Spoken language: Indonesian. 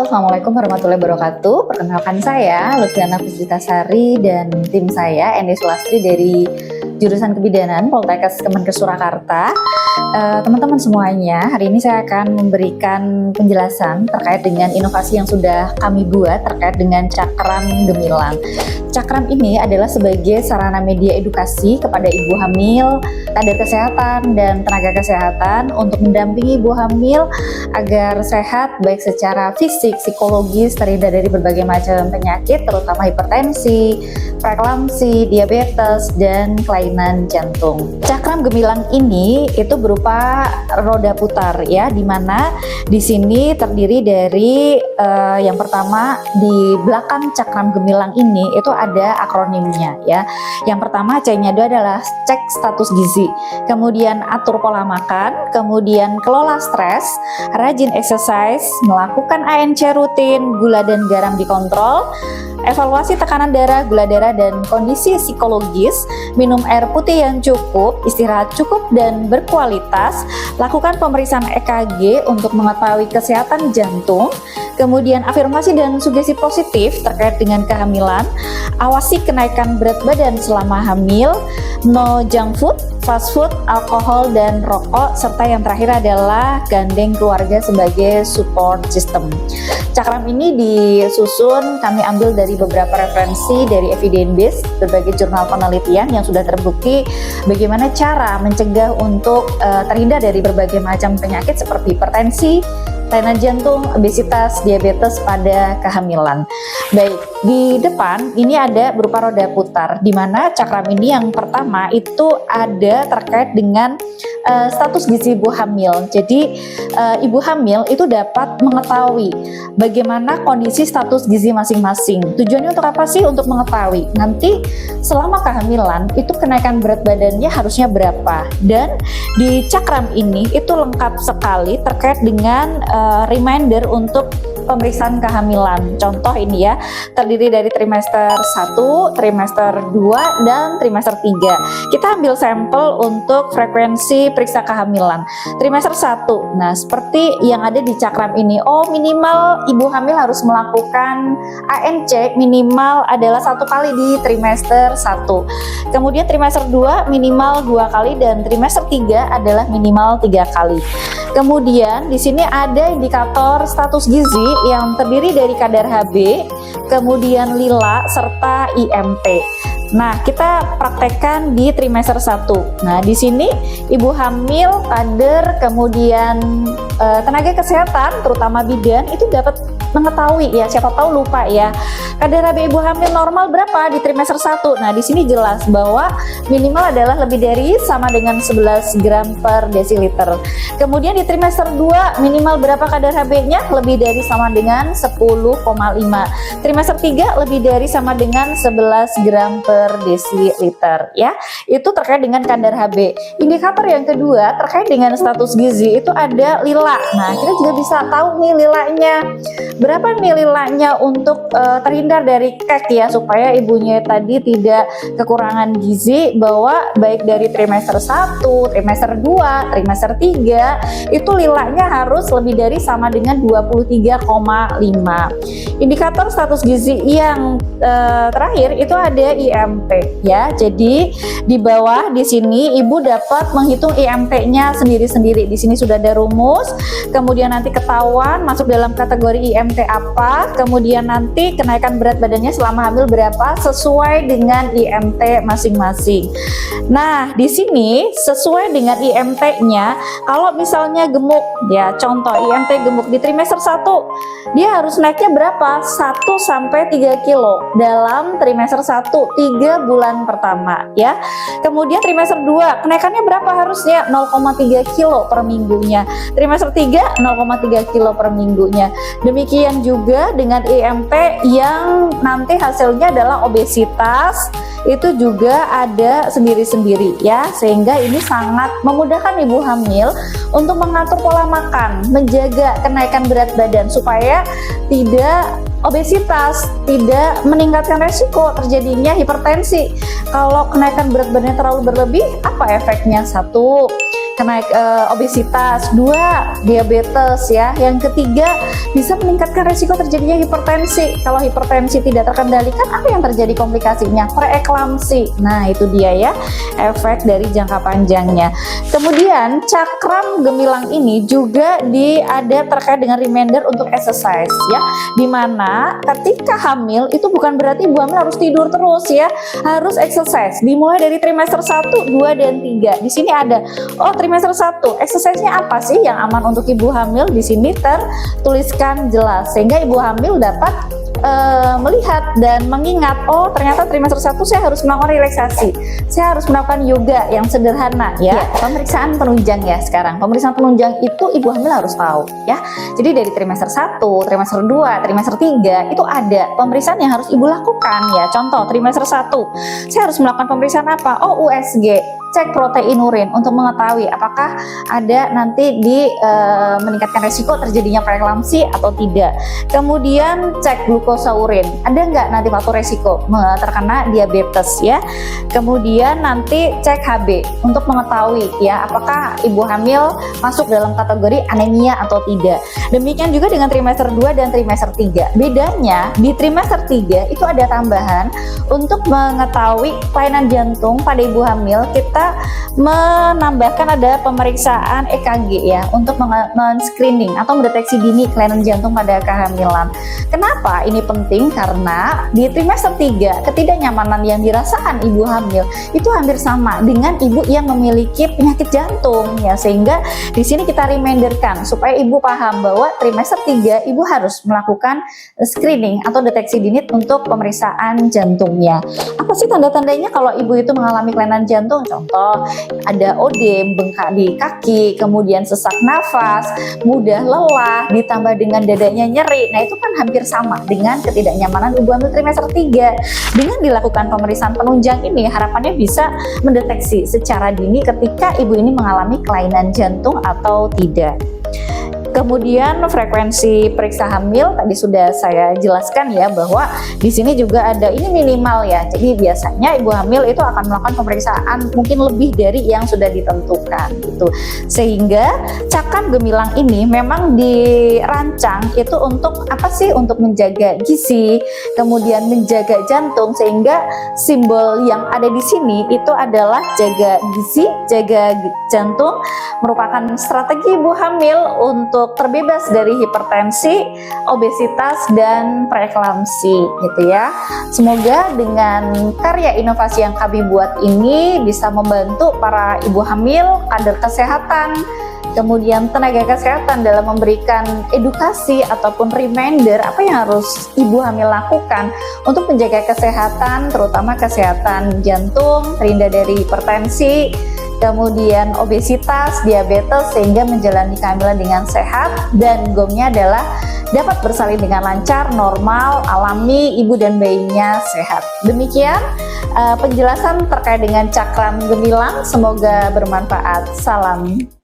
Assalamualaikum warahmatullahi wabarakatuh. Perkenalkan saya Lutfiana Puspitasari dan tim saya Endi Sulastri dari jurusan Kebidanan Poltekkes Kemenkes Surakarta. Teman-teman semuanya, hari ini saya akan memberikan penjelasan terkait dengan inovasi yang sudah kami buat terkait dengan cakram gemilang. Cakram ini adalah sebagai sarana media edukasi kepada ibu hamil, kader kesehatan, dan tenaga kesehatan untuk mendampingi ibu hamil agar sehat baik secara fisik, psikologis, terhindar dari berbagai macam penyakit, terutama hipertensi, preeklamsi, diabetes, dan kelainan jantung. Cakram gemilang ini itu berupa roda putar ya, dimana di sini terdiri dari yang pertama di belakang cakram gemilang ini itu ada akronimnya ya. Yang pertama C-nya itu adalah cek status gizi, kemudian atur pola makan, kemudian kelola stres, rajin exercise, melakukan ANC rutin, gula dan garam dikontrol, evaluasi tekanan darah, gula darah, dan kondisi psikologis, minum air putih yang cukup, istirahat cukup dan berkualitas, lakukan pemeriksaan EKG untuk mengetahui kesehatan jantung, kemudian afirmasi dan sugesti positif terkait dengan kehamilan, awasi kenaikan berat badan selama hamil, no junk food, fast food, alkohol, dan rokok, serta yang terakhir adalah gandeng keluarga sebagai support system. Cakram ini disusun kami ambil dari beberapa referensi dari evidence based, berbagai jurnal penelitian yang sudah terbukti bagaimana cara mencegah untuk terhindar dari berbagai macam penyakit seperti hipertensi, kelainan jantung, obesitas, diabetes pada kehamilan. Baik, di depan ini ada berupa roda putar, di mana cakram ini yang pertama itu ada terkait dengan status gizi ibu hamil. Jadi ibu hamil itu dapat mengetahui bagaimana kondisi status gizi masing-masing. Tujuannya untuk apa sih? Untuk mengetahui nanti selama kehamilan itu kenaikan berat badannya harusnya berapa. Dan di cakram ini itu lengkap sekali terkait dengan reminder untuk pemeriksaan kehamilan. Contoh ini ya, terdiri dari trimester 1, trimester 2, dan trimester 3. Kita ambil sampel untuk frekuensi periksa kehamilan. Trimester 1, nah seperti yang ada di cakram ini, minimal ibu hamil harus melakukan ANC minimal adalah 1 kali di trimester 1. Kemudian trimester 2 minimal 2 kali, dan trimester 3 adalah minimal 3 kali. Kemudian di sini ada indikator status gizi yang terdiri dari kadar HB, kemudian lila, serta IMT. Nah, kita praktekkan di trimester 1. Nah, di sini ibu hamil, kader, kemudian tenaga kesehatan, terutama bidan, itu dapat mengetahui ya, siapa tahu lupa ya. Kadar HB ibu hamil normal berapa di trimester 1? Nah, di sini jelas bahwa minimal adalah lebih dari sama dengan 11 gram per desiliter. Kemudian di trimester 2 minimal berapa kadar HB-nya? Lebih dari sama dengan 10,5. Trimester 3 lebih dari sama dengan 11 gram per desiliter ya. Itu terkait dengan kadar HB. Indikator yang kedua terkait dengan status gizi itu ada lila. Nah, kita juga bisa tahu nih lilanya. Berapa nih lilanya untuk terhindar dari kek ya, supaya ibunya tadi tidak kekurangan gizi, bahwa baik dari trimester 1, trimester 2, trimester 3 itu lilanya harus lebih dari sama dengan 23,5. Indikator status gizi yang terakhir itu ada IMT ya. Jadi di bawah di sini ibu dapat menghitung IMT-nya sendiri-sendiri. Di sini sudah ada rumus, kemudian nanti ketahuan masuk dalam kategori IMT apa, kemudian nanti kenaikan berat badannya selama hamil berapa sesuai dengan IMT masing-masing. Nah, di sini sesuai dengan IMT-nya, kalau misalnya gemuk ya, contoh IMT gemuk di trimester 1 dia harus naiknya berapa? 1 sampai 3 kilo dalam trimester 1, 3 bulan pertama ya. Kemudian trimester 2 kenaikannya berapa harusnya? 0,3 kilo per minggunya. Trimester 3 0,3 kilo per minggunya. Demikian juga dengan IMT yang nanti hasilnya adalah obesitas, itu juga ada sendiri-sendiri ya, sehingga ini sangat memudahkan ibu hamil untuk mengatur pola makan, menjaga kenaikan berat badan supaya tidak obesitas, tidak meningkatkan resiko terjadinya hipertensi. Kalau kenaikan berat badan terlalu berlebih, apa efeknya? Satu, obesitas, 2 diabetes ya. Yang ketiga bisa meningkatkan resiko terjadinya hipertensi. Kalau hipertensi tidak terkendalikan, apa yang terjadi komplikasinya? Preeklamsi. Nah, itu dia ya efek dari jangka panjangnya. Kemudian cakram gemilang ini juga ada terkait dengan reminder untuk exercise ya. Dimana ketika hamil itu bukan berarti ibu hamil harus tidur terus ya, harus exercise. Dimulai dari trimester 1, 2, dan 3. Di sini ada trimester 1, exercise-nya apa sih yang aman untuk ibu hamil? Di sini tertuliskan jelas sehingga ibu hamil dapat melihat dan mengingat, ternyata trimester 1 saya harus melakukan relaksasi, saya harus melakukan yoga yang sederhana ya. Pemeriksaan penunjang ya sekarang. Pemeriksaan penunjang itu ibu hamil harus tahu ya. Jadi dari trimester 1, trimester 2, trimester 3 itu ada pemeriksaan yang harus ibu lakukan ya. Contoh trimester 1 saya harus melakukan pemeriksaan apa? USG, cek protein urin untuk mengetahui apakah ada nanti meningkatkan resiko terjadinya preeklamsi atau tidak. Kemudian cek glukosa urin, ada nggak nanti faktor resiko terkena diabetes ya. Kemudian nanti cek HB untuk mengetahui ya apakah ibu hamil masuk dalam kategori anemia atau tidak. Demikian juga dengan trimester 2 dan trimester 3. Bedanya di trimester 3 itu ada tambahan untuk mengetahui kelainan jantung pada ibu hamil. Kita menambahkan ada pemeriksaan EKG ya untuk men-screening atau mendeteksi dini kelainan jantung pada kehamilan. Kenapa ini penting? Karena di trimester 3 ketidaknyamanan yang dirasakan ibu hamil itu hampir sama dengan ibu yang memiliki penyakit jantung ya, sehingga di sini kita reminderkan supaya ibu paham bahwa trimester 3 ibu harus melakukan screening atau deteksi dini untuk pemeriksaan jantungnya. Apa sih tanda-tandanya kalau ibu itu mengalami kelainan jantung? Contoh, ada odem, bengkak di kaki, kemudian sesak nafas, mudah lelah, ditambah dengan dadanya nyeri. Nah, itu kan hampir sama dengan ketidaknyamanan ibu hamil trimester 3. Dengan dilakukan pemeriksaan penunjang ini, harapannya bisa mendeteksi secara dini ketika ibu ini mengalami kelainan jantung atau tidak. Kemudian frekuensi periksa hamil tadi sudah saya jelaskan ya, bahwa di sini juga ada ini minimal ya. Jadi biasanya ibu hamil itu akan melakukan pemeriksaan mungkin lebih dari yang sudah ditentukan gitu. Sehingga cakram gemilang ini memang dirancang itu untuk apa sih? Untuk menjaga gizi, kemudian menjaga jantung, sehingga simbol yang ada di sini itu adalah jaga gizi, jaga jantung, merupakan strategi ibu hamil untuk terbebas dari hipertensi, obesitas, dan preeklamsi gitu ya. Semoga dengan karya inovasi yang kami buat ini bisa membantu para ibu hamil, kader kesehatan, kemudian tenaga kesehatan dalam memberikan edukasi ataupun reminder apa yang harus ibu hamil lakukan untuk menjaga kesehatan, terutama kesehatan jantung, terhindar dari hipertensi, kemudian obesitas, diabetes, sehingga menjalani kehamilan dengan sehat dan goalnya adalah dapat bersalin dengan lancar, normal, alami, ibu dan bayinya sehat. Demikian penjelasan terkait dengan cakram gemilang, semoga bermanfaat. Salam.